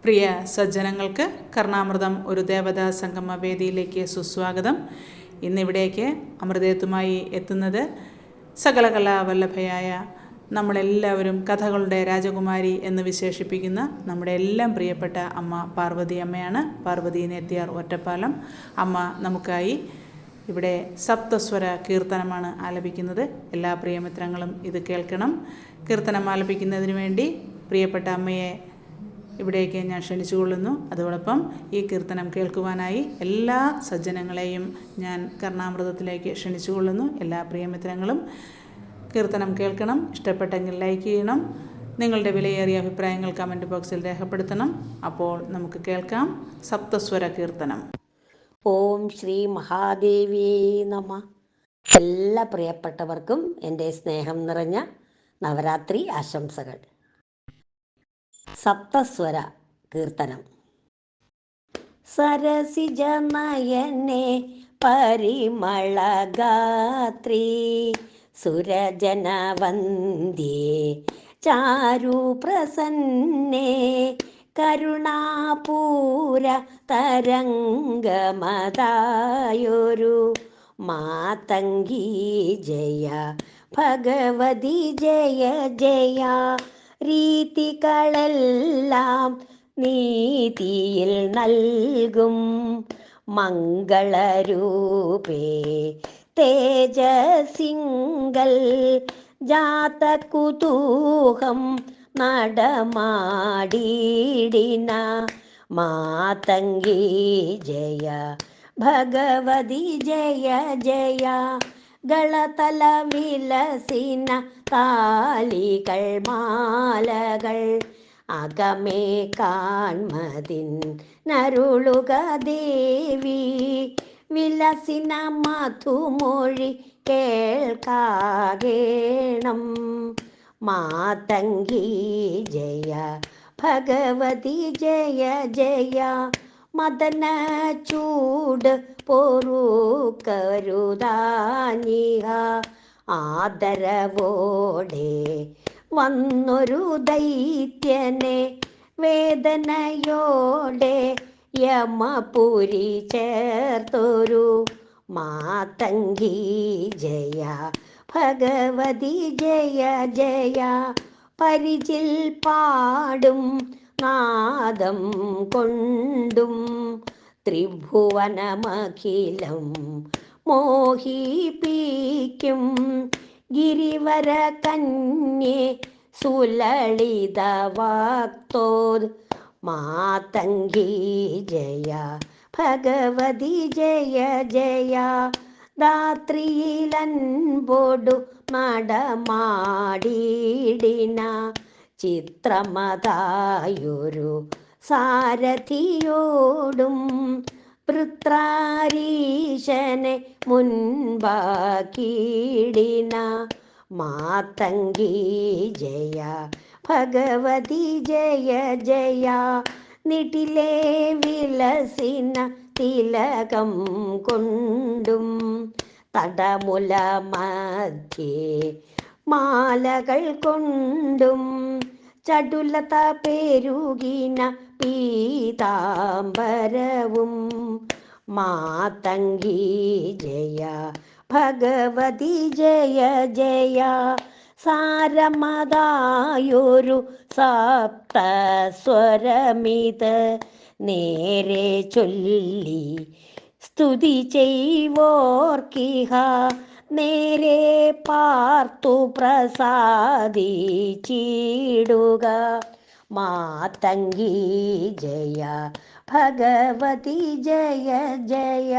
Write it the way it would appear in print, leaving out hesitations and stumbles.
പ്രിയ സജ്ജനങ്ങൾക്ക് കർണാമൃതം ഒരു ദേവതാ സംഗമ വേദിയിലേക്ക് സുസ്വാഗതം. ഇന്നിവിടേക്ക് അമൃതേത്തുമായി എത്തുന്നത് സകല കലാവല്ലഭയായ നമ്മളെല്ലാവരും കഥകളുടെ രാജകുമാരി എന്ന് വിശേഷിപ്പിക്കുന്ന നമ്മുടെ എല്ലാം പ്രിയപ്പെട്ട അമ്മ പാർവതി അമ്മയാണ്. പാർവതി നേത്തിയാർ ഒറ്റപ്പാലം അമ്മ നമുക്കായി ഇവിടെ സപ്തസ്വര കീർത്തനമാണ് ആലപിക്കുന്നത്. എല്ലാ പ്രിയമിത്രങ്ങളും ഇത് കേൾക്കണം. കീർത്തനം ആലപിക്കുന്നതിന് വേണ്ടി പ്രിയപ്പെട്ട അമ്മയെ ഇവിടേക്ക് ഞാൻ ക്ഷണിച്ചുകൊള്ളുന്നു. അതോടൊപ്പം ഈ കീർത്തനം കേൾക്കുവാനായി എല്ലാ സജ്ജനങ്ങളെയും ഞാൻ കർണാമൃതത്തിലേക്ക് ക്ഷണിച്ചുകൊള്ളുന്നു. എല്ലാ പ്രിയമിത്രങ്ങളും കീർത്തനം കേൾക്കണം. ഇഷ്ടപ്പെട്ടെങ്കിൽ ലൈക്ക് ചെയ്യണം. നിങ്ങളുടെ വിലയേറിയ അഭിപ്രായങ്ങൾ കമൻറ്റ് ബോക്സിൽ രേഖപ്പെടുത്തണം. അപ്പോൾ നമുക്ക് കേൾക്കാം സപ്തസ്വര കീർത്തനം. ഓം ശ്രീ മഹാദേവി നമ. എല്ലാ പ്രിയപ്പെട്ടവർക്കും എൻ്റെ സ്നേഹം നിറഞ്ഞ നവരാത്രി ആശംസകൾ. സപ്തസ്വര കീർത്തനം. സരസിജ നയനെ പരിമളഗാത്രി സുരജനവന്ദ്യേ ചാരു പ്രസന്നേ കരുണാപൂര തരംഗമതായൊരു മാതംഗി ജയ ഭഗവതി ജയ ജയ. രീതികളെല്ലാം നീതിയിൽ നൽകും മംഗളരൂപേ തേജസിംഗൽ ജാതകുതൂഹം നടമാടിടിന മാതംഗി ജയ ഭഗവതി ജയ ജയ. ഗളതല വിലസിന താലികൾ മാലകൾ അകമേ കാൺമതിൻ നരുളുക ദേവി. വിലസിന മധുമൊഴി കേൾക്കാകേണം മാതംഗി ജയ ഭഗവതി ജയ ജയ. മദന ചൂട് പൊറുക്കരുതാനിഹ ആദരവോടെ വന്നൊരു ദൈത്യനെ വേദനയോടെ യമപുരി ചേർത്തൊരു മാതംഗി ജയ ഭഗവതി ജയ ജയ. പരിചിൽ പാടും നാദം കൊണ്ടും ത്രിഭുവനമഖിലം മോഹിപ്പിക്കും ഗിരിവര കന്യേ സുലളിത വാക്തോദ് മാതംഗി ജയ ഭഗവതി ജയ ജയ. ധാത്രിയിലൻപോടു നടമാടിടിന ചിത്രമതായൊരു സാരഥിയോടും വൃത്രാരീശനെ മുൻപാക്കിടിന മാതംഗി ജയ ഭഗവതി ജയ ജയ. നിടിലേ വിലസിന തിലകം കൊണ്ടും തടമുല മധ്യേ മാലകൾ കൊണ്ടും ചടുലത പെരുകിന പീതാംബരവും മാതംഗി ജയ ഭഗവതി ജയ ജയ. സാരമതായൊരു സപ്തസ്വരമിത് നേരെ ചൊല്ലി സ്തുതി ചെയ്വോർക്കിഹ നേരെ പാർത്തു പ്രസാദിച്ചിടുക മാതംഗി ജയ ഭഗവതി ജയ ജയ.